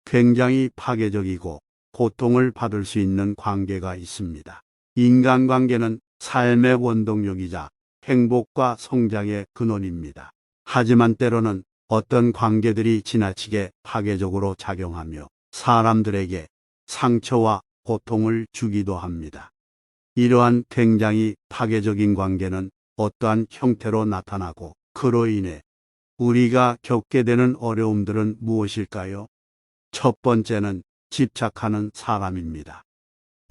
굉장히 파괴적이고 고통을 받을 수 있는 관계가 있습니다. 인간관계는 삶의 원동력이자 행복과 성장의 근원입니다. 하지만 때로는 어떤 관계들이 지나치게 파괴적으로 작용하며 사람들에게 상처와 고통을 주기도 합니다. 이러한 굉장히 파괴적인 관계는 어떠한 형태로 나타나고 그로 인해 우리가 겪게 되는 어려움들은 무엇일까요? 첫 번째는 집착하는 사람입니다.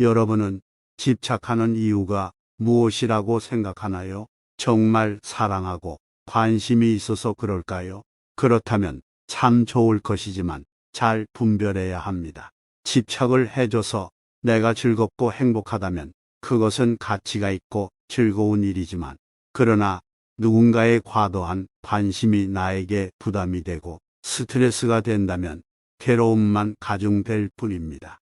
여러분은 집착하는 이유가 무엇이라고 생각하나요? 정말 사랑하고 관심이 있어서 그럴까요? 그렇다면 참 좋을 것이지만 잘 분별해야 합니다. 집착을 해줘서 내가 즐겁고 행복하다면 그것은 가치가 있고 즐거운 일이지만, 그러나 누군가의 과도한 관심이 나에게 부담이 되고 스트레스가 된다면 괴로움만 가중될 뿐입니다.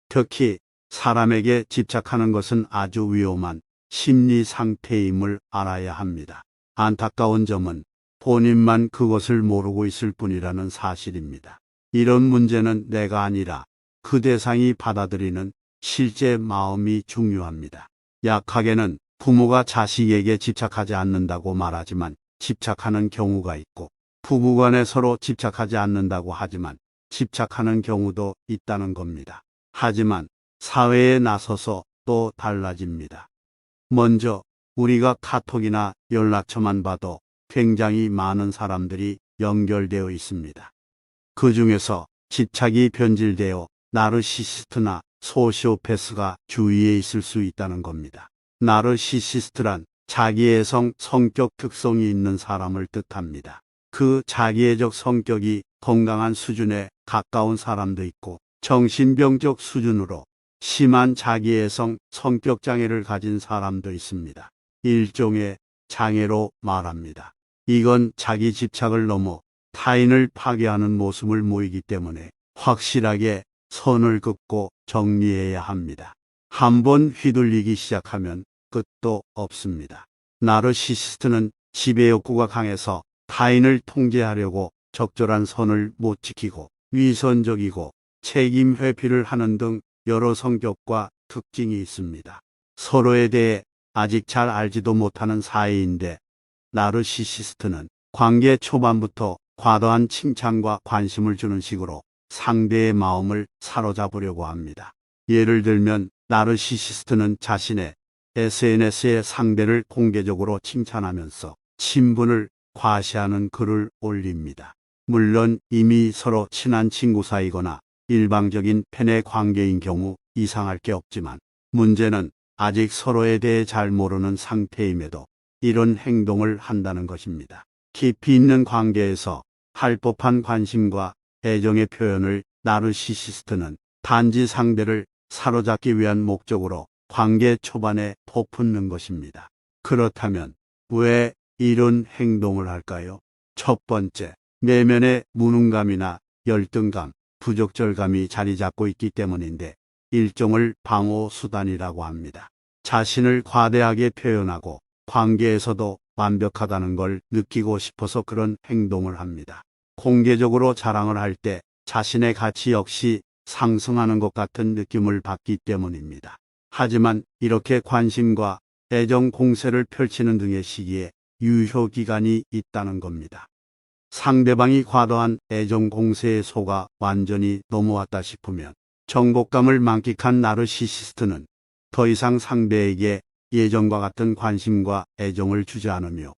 특히 사람에게 집착하는 것은 아주 위험한 심리 상태임을 알아야 합니다. 안타까운 점은 본인만 그것을 모르고 있을 뿐이라는 사실입니다. 이런 문제는 내가 아니라 그 대상이 받아들이는 실제 마음이 중요합니다. 약하게는 부모가 자식에게 집착하지 않는다고 말하지만 집착하는 경우가 있고, 부부간에 서로 집착하지 않는다고 하지만 집착하는 경우도 있다는 겁니다. 하지만 사회에 나서서 또 달라집니다. 먼저 우리가 카톡이나 연락처만 봐도 굉장히 많은 사람들이 연결되어 있습니다. 그 중에서 집착이 변질되어 나르시시스트나 소시오패스가 주위에 있을 수 있다는 겁니다. 나르시시스트란 자기애성 성격 특성이 있는 사람을 뜻합니다. 그 자기애적 성격이 건강한 수준에 가까운 사람도 있고, 정신병적 수준으로 심한 자기애성 성격 장애를 가진 사람도 있습니다. 일종의 장애로 말합니다. 이건 자기 집착을 넘어 타인을 파괴하는 모습을 보이기 때문에 확실하게 선을 긋고 정리해야 합니다. 한번 휘둘리기 시작하면 끝도 없습니다. 나르시시스트는 지배 욕구가 강해서 타인을 통제하려고 적절한 선을 못 지키고 위선적이고 책임 회피를 하는 등 여러 성격과 특징이 있습니다. 서로에 대해 아직 잘 알지도 못하는 사이인데, 나르시시스트는 관계 초반부터 과도한 칭찬과 관심을 주는 식으로 상대의 마음을 사로잡으려고 합니다. 예를 들면 나르시시스트는 자신의 SNS에 상대를 공개적으로 칭찬하면서 친분을 과시하는 글을 올립니다. 물론 이미 서로 친한 친구 사이거나 일방적인 팬의 관계인 경우 이상할 게 없지만, 문제는 아직 서로에 대해 잘 모르는 상태임에도 이런 행동을 한다는 것입니다. 깊이 있는 관계에서 할 법한 관심과 애정의 표현을 나르시시스트는 단지 상대를 사로잡기 위한 목적으로 관계 초반에 퍼붓는 것입니다. 그렇다면 왜 이런 행동을 할까요? 첫 번째, 내면의 무능감이나 열등감, 부적절감이 자리 잡고 있기 때문인데, 일종의 방어 수단이라고 합니다. 자신을 과대하게 표현하고 관계에서도 완벽하다는 걸 느끼고 싶어서 그런 행동을 합니다. 공개적으로 자랑을 할 때 자신의 가치 역시 상승하는 것 같은 느낌을 받기 때문입니다. 하지만 이렇게 관심과 애정 공세를 펼치는 등의 시기에 유효기간이 있다는 겁니다. 상대방이 과도한 애정 공세에 속아 완전히 넘어왔다 싶으면 정복감을 만끽한 나르시시스트는 더 이상 상대에게 예전과 같은 관심과 애정을 주지 않으며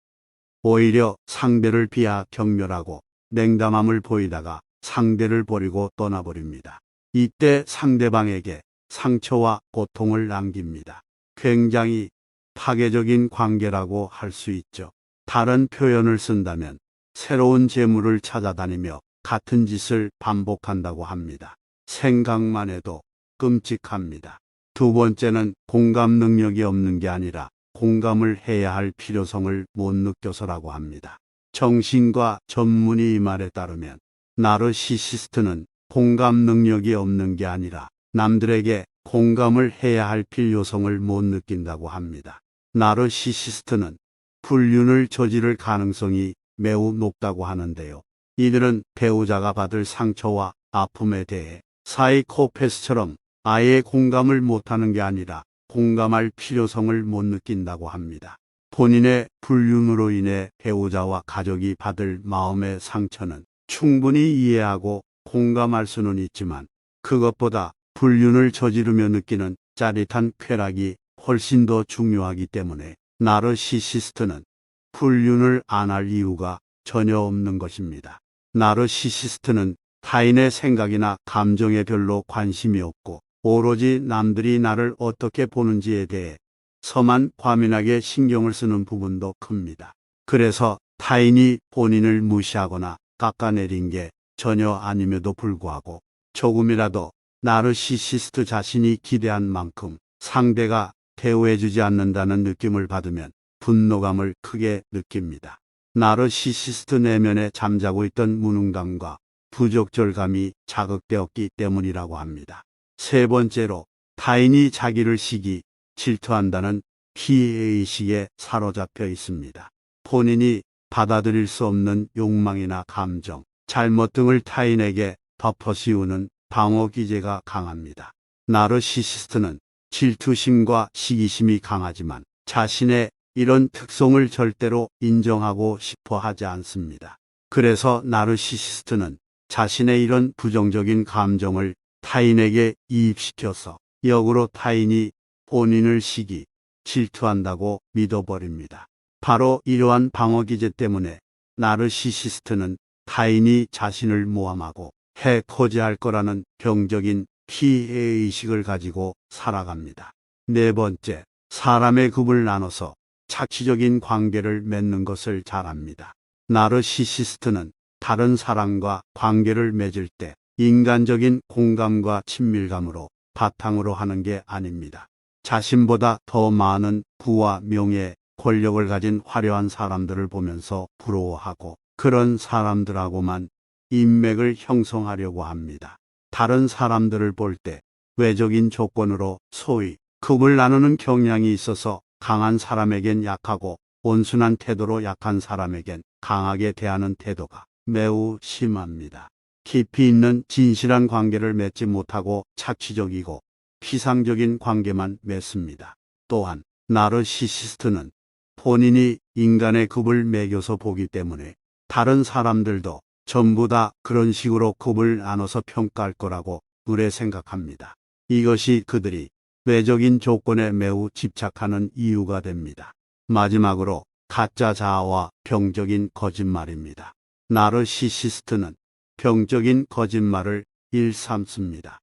오히려 상대를 비하 경멸하고 냉담함을 보이다가 상대를 버리고 떠나버립니다. 이때 상대방에게 상처와 고통을 남깁니다. 굉장히 파괴적인 관계라고 할 수 있죠. 다른 표현을 쓴다면 새로운 재물을 찾아다니며 같은 짓을 반복한다고 합니다. 생각만 해도 끔찍합니다. 두 번째는 공감 능력이 없는 게 아니라 공감을 해야 할 필요성을 못 느껴서라고 합니다. 정신과 전문의 이 말에 따르면 나르시시스트는 공감 능력이 없는 게 아니라 남들에게 공감을 해야 할 필요성을 못 느낀다고 합니다. 나르시시스트는 불륜을 저지를 가능성이 매우 높다고 하는데요. 이들은 배우자가 받을 상처와 아픔에 대해 사이코패스처럼 아예 공감을 못하는 게 아니라 공감할 필요성을 못 느낀다고 합니다. 본인의 불륜으로 인해 배우자와 가족이 받을 마음의 상처는 충분히 이해하고 공감할 수는 있지만 그것보다 불륜을 저지르며 느끼는 짜릿한 쾌락이 훨씬 더 중요하기 때문에 나르시시스트는 불륜을 안 할 이유가 전혀 없는 것입니다. 나르시시스트는 타인의 생각이나 감정에 별로 관심이 없고 오로지 남들이 나를 어떻게 보는지에 대해 서만 과민하게 신경을 쓰는 부분도 큽니다. 그래서 타인이 본인을 무시하거나 깎아내린 게 전혀 아님에도 불구하고 조금이라도 나르시시스트 자신이 기대한 만큼 상대가 대우해주지 않는다는 느낌을 받으면 분노감을 크게 느낍니다. 나르시시스트 내면에 잠자고 있던 무능감과 부적절감이 자극되었기 때문이라고 합니다. 세 번째로 타인이 자기를 시기, 질투한다는 피해의식에 사로잡혀 있습니다. 본인이 받아들일 수 없는 욕망이나 감정, 잘못 등을 타인에게 덮어씌우는 방어 기제가 강합니다. 나르시시스트는 질투심과 시기심이 강하지만 자신의 이런 특성을 절대로 인정하고 싶어 하지 않습니다. 그래서 나르시시스트는 자신의 이런 부정적인 감정을 타인에게 이입시켜서 역으로 타인이 본인을 시기, 질투한다고 믿어버립니다. 바로 이러한 방어기제 때문에 나르시시스트는 타인이 자신을 모함하고 해코지할 거라는 병적인 피해의식을 가지고 살아갑니다. 네 번째, 사람의 급을 나눠서 착취적인 관계를 맺는 것을 잘합니다. 나르시시스트는 다른 사람과 관계를 맺을 때 인간적인 공감과 친밀감으로 바탕으로 하는 게 아닙니다. 자신보다 더 많은 부와 명예, 권력을 가진 화려한 사람들을 보면서 부러워하고 그런 사람들하고만 인맥을 형성하려고 합니다. 다른 사람들을 볼 때 외적인 조건으로 소위 급을 나누는 경향이 있어서 강한 사람에겐 약하고 온순한 태도로 약한 사람에겐 강하게 대하는 태도가 매우 심합니다. 깊이 있는 진실한 관계를 맺지 못하고 착취적이고 피상적인 관계만 맺습니다. 또한 나르시시스트는 본인이 인간의 급을 매겨서 보기 때문에 다른 사람들도 전부 다 그런 식으로 급을 나눠서 평가할 거라고 의뢰 생각합니다. 이것이 그들이 외적인 조건에 매우 집착하는 이유가 됩니다. 마지막으로 가짜 자아와 병적인 거짓말입니다. 나르시시스트는 병적인 거짓말을 일삼습니다.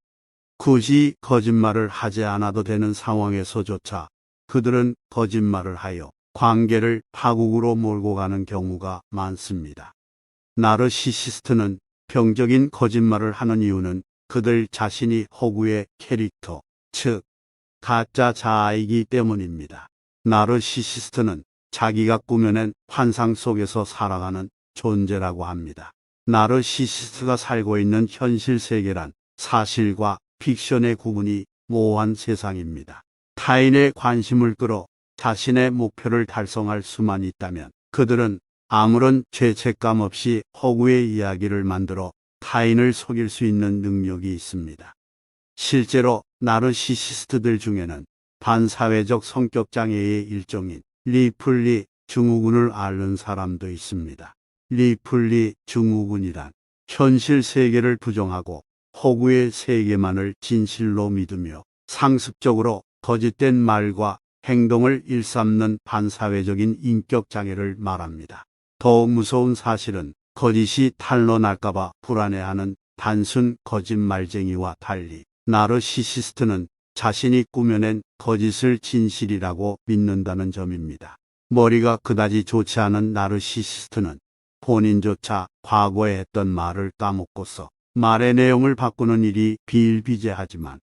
굳이 거짓말을 하지 않아도 되는 상황에서조차 그들은 거짓말을 하여 관계를 파국으로 몰고 가는 경우가 많습니다. 나르시시스트는 병적인 거짓말을 하는 이유는 그들 자신이 허구의 캐릭터, 즉 가짜 자아이기 때문입니다. 나르시시스트는 자기가 꾸며낸 환상 속에서 살아가는 존재라고 합니다. 나르시시스트가 살고 있는 현실 세계란 사실과 픽션의 구분이 모호한 세상입니다. 타인의 관심을 끌어 자신의 목표를 달성할 수만 있다면 그들은 아무런 죄책감 없이 허구의 이야기를 만들어 타인을 속일 수 있는 능력이 있습니다. 실제로 나르시시스트들 중에는 반사회적 성격장애의 일종인 리플리 증후군을 앓는 사람도 있습니다. 리플리 증후군이란 현실 세계를 부정하고 허구의 세계만을 진실로 믿으며 상습적으로 거짓된 말과 행동을 일삼는 반사회적인 인격장애를 말합니다. 더욱 무서운 사실은 거짓이 탄로날까봐 불안해하는 단순 거짓말쟁이와 달리 나르시시스트는 자신이 꾸며낸 거짓을 진실이라고 믿는다는 점입니다. 머리가 그다지 좋지 않은 나르시시스트는 본인조차 과거에 했던 말을 까먹고서 말의 내용을 바꾸는 일이 비일비재하지만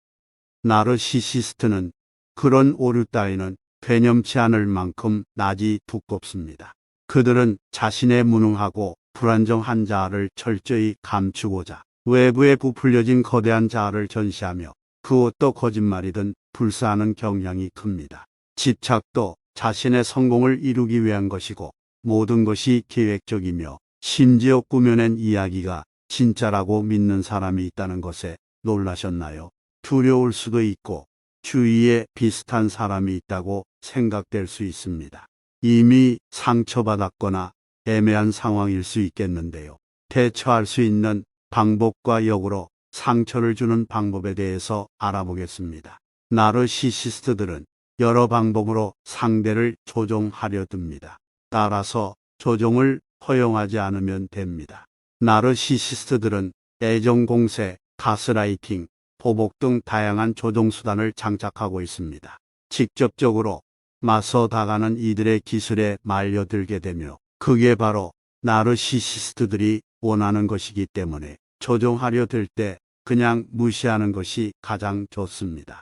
나르시시스트는 그런 오류 따위는 괴념치 않을 만큼 낯이 두껍습니다. 그들은 자신의 무능하고 불안정한 자아를 철저히 감추고자 외부에 부풀려진 거대한 자아를 전시하며 그것도 거짓말이든 불사하는 경향이 큽니다. 집착도 자신의 성공을 이루기 위한 것이고 모든 것이 계획적이며 심지어 꾸며낸 이야기가 진짜라고 믿는 사람이 있다는 것에 놀라셨나요? 두려울 수도 있고 주위에 비슷한 사람이 있다고 생각될 수 있습니다. 이미 상처받았거나 애매한 상황일 수 있겠는데요. 대처할 수 있는 방법과 역으로 상처를 주는 방법에 대해서 알아보겠습니다. 나르시시스트들은 여러 방법으로 상대를 조종하려 듭니다. 따라서 조종을 허용하지 않으면 됩니다. 나르시시스트들은 애정 공세, 가스라이팅, 보복 등 다양한 조종 수단을 장착하고 있습니다. 직접적으로 맞서 다가는 이들의 기술에 말려들게 되며 그게 바로 나르시시스트들이 원하는 것이기 때문에 조종하려 들 때 그냥 무시하는 것이 가장 좋습니다.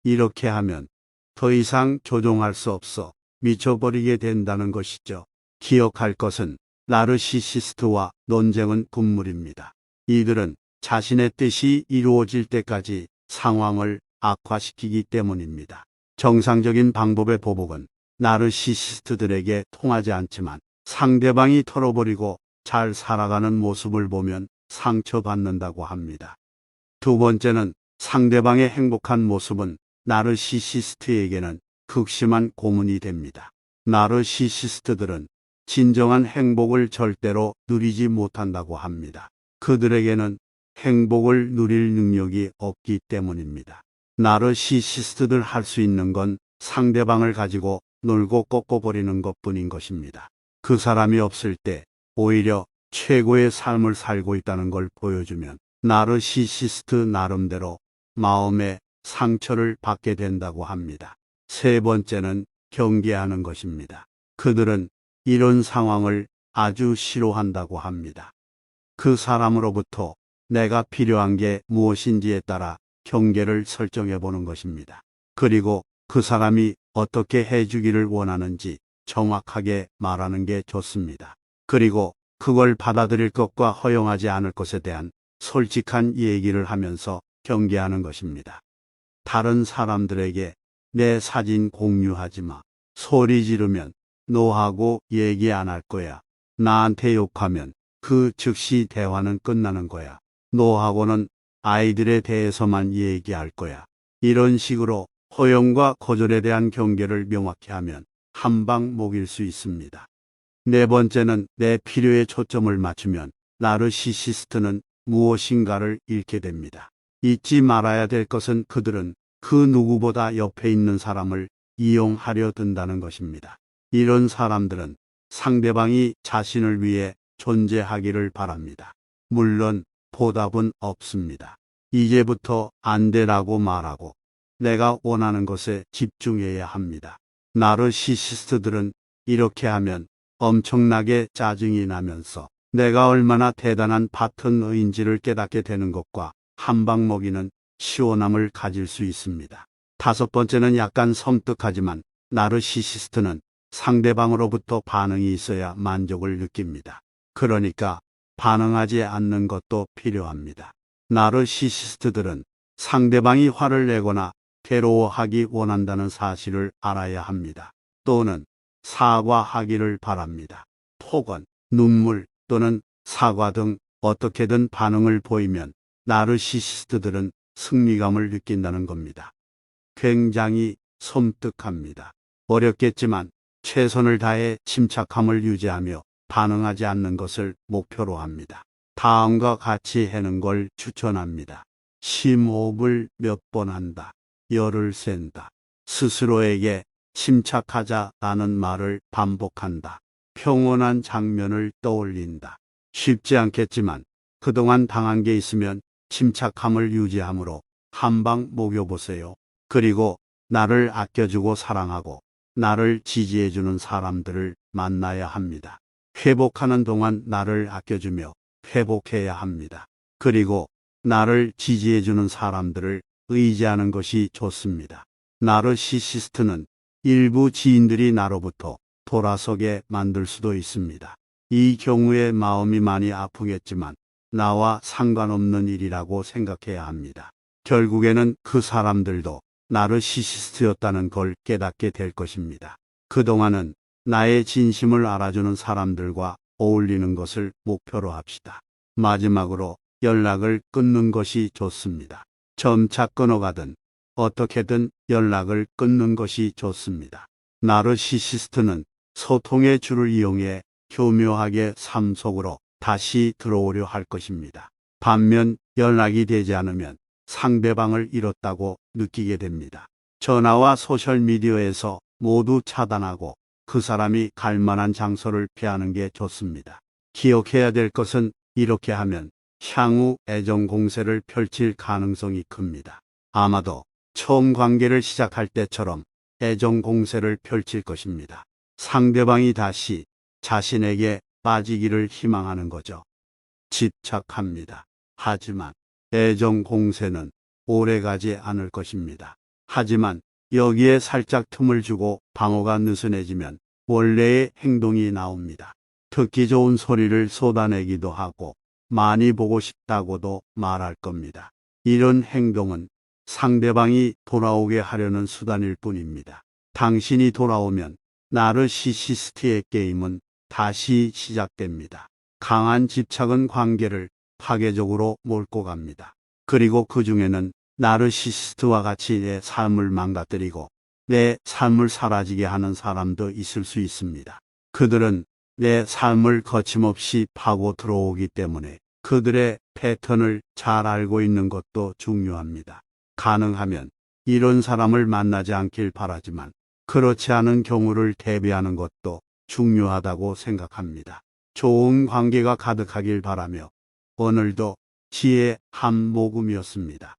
이렇게 하면 더 이상 조종할 수 없어 미쳐버리게 된다는 것이죠. 기억할 것은 나르시시스트와 논쟁은 금물입니다. 이들은 자신의 뜻이 이루어질 때까지 상황을 악화시키기 때문입니다. 정상적인 방법의 보복은 나르시시스트들에게 통하지 않지만 상대방이 털어버리고 잘 살아가는 모습을 보면 상처받는다고 합니다. 두 번째는 상대방의 행복한 모습은 나르시시스트에게는 극심한 고문이 됩니다. 나르시시스트들은 진정한 행복을 절대로 누리지 못한다고 합니다. 그들에게는 행복을 누릴 능력이 없기 때문입니다. 나르시시스트들 할 수 있는 건 상대방을 가지고 놀고 꺾어버리는 것뿐인 것입니다. 그 사람이 없을 때 오히려 최고의 삶을 살고 있다는 걸 보여주면 나르시시스트 나름대로 마음의 상처를 받게 된다고 합니다. 세 번째는 경계하는 것입니다. 그들은 이런 상황을 아주 싫어한다고 합니다. 그 사람으로부터 내가 필요한 게 무엇인지에 따라 경계를 설정해 보는 것입니다. 그리고 그 사람이 어떻게 해주기를 원하는지 정확하게 말하는 게 좋습니다. 그리고 그걸 받아들일 것과 허용하지 않을 것에 대한 솔직한 얘기를 하면서 경계하는 것입니다. 다른 사람들에게 내 사진 공유하지 마. 소리 지르면 너하고 얘기 안 할 거야. 나한테 욕하면 그 즉시 대화는 끝나는 거야. 너하고는 아이들에 대해서만 얘기할 거야. 이런 식으로 허용과 거절에 대한 경계를 명확히 하면 한방 먹일 수 있습니다. 네 번째는 내 필요에 초점을 맞추면 나르시시스트는 무엇인가를 잃게 됩니다. 잊지 말아야 될 것은 그들은 그 누구보다 옆에 있는 사람을 이용하려 든다는 것입니다. 이런 사람들은 상대방이 자신을 위해 존재하기를 바랍니다. 물론 보답은 없습니다. 이제부터 안 되라고 말하고 내가 원하는 것에 집중해야 합니다. 나르시시스트들은 이렇게 하면 엄청나게 짜증이 나면서 내가 얼마나 대단한 파트너인지를 깨닫게 되는 것과 한방 먹이는 시원함을 가질 수 있습니다. 다섯 번째는 약간 섬뜩하지만 나르시시스트는 상대방으로부터 반응이 있어야 만족을 느낍니다. 그러니까 반응하지 않는 것도 필요합니다. 나르시시스트들은 상대방이 화를 내거나 괴로워하기 원한다는 사실을 알아야 합니다. 또는 사과하기를 바랍니다. 폭언, 눈물 또는 사과 등 어떻게든 반응을 보이면 나르시시스트들은 승리감을 느낀다는 겁니다. 굉장히 섬뜩합니다. 어렵겠지만 최선을 다해 침착함을 유지하며 반응하지 않는 것을 목표로 합니다. 다음과 같이 해는 걸 추천합니다. 심호흡을 몇 번 한다. 열을 센다. 스스로에게 침착하자라는 말을 반복한다. 평온한 장면을 떠올린다. 쉽지 않겠지만 그동안 당한 게 있으면 침착함을 유지함으로 한방 먹여보세요. 그리고 나를 아껴주고 사랑하고 나를 지지해주는 사람들을 만나야 합니다. 회복하는 동안 나를 아껴주며 회복해야 합니다. 그리고 나를 지지해주는 사람들을 의지하는 것이 좋습니다. 나르시시스트는 일부 지인들이 나로부터 돌아서게 만들 수도 있습니다. 이 경우에 마음이 많이 아프겠지만 나와 상관없는 일이라고 생각해야 합니다. 결국에는 그 사람들도 나르시시스트였다는 걸 깨닫게 될 것입니다. 그동안은 나의 진심을 알아주는 사람들과 어울리는 것을 목표로 합시다. 마지막으로 연락을 끊는 것이 좋습니다. 점차 끊어가든 어떻게든 연락을 끊는 것이 좋습니다. 나르시시스트는 소통의 줄을 이용해 교묘하게 삶 속으로 다시 들어오려 할 것입니다. 반면 연락이 되지 않으면 상대방을 잃었다고 느끼게 됩니다. 전화와 소셜미디어에서 모두 차단하고 그 사람이 갈 만한 장소를 피하는 게 좋습니다. 기억해야 될 것은 이렇게 하면 향후 애정 공세를 펼칠 가능성이 큽니다. 아마도 처음 관계를 시작할 때처럼 애정 공세를 펼칠 것입니다. 상대방이 다시 자신에게 빠지기를 희망하는 거죠. 집착합니다. 하지만 애정 공세는 오래가지 않을 것입니다. 하지만 여기에 살짝 틈을 주고 방어가 느슨해지면 원래의 행동이 나옵니다. 듣기 좋은 소리를 쏟아내기도 하고 많이 보고 싶다고도 말할 겁니다. 이런 행동은 상대방이 돌아오게 하려는 수단일 뿐입니다. 당신이 돌아오면 나르시시스트의 게임은 다시 시작됩니다. 강한 집착은 관계를 파괴적으로 몰고 갑니다. 그리고 그 중에는 나르시시스트와 같이 내 삶을 망가뜨리고 내 삶을 사라지게 하는 사람도 있을 수 있습니다. 그들은 내 삶을 거침없이 파고 들어오기 때문에 그들의 패턴을 잘 알고 있는 것도 중요합니다. 가능하면 이런 사람을 만나지 않길 바라지만 그렇지 않은 경우를 대비하는 것도 중요하다고 생각합니다. 좋은 관계가 가득하길 바라며 오늘도 지혜 한 모금이었습니다.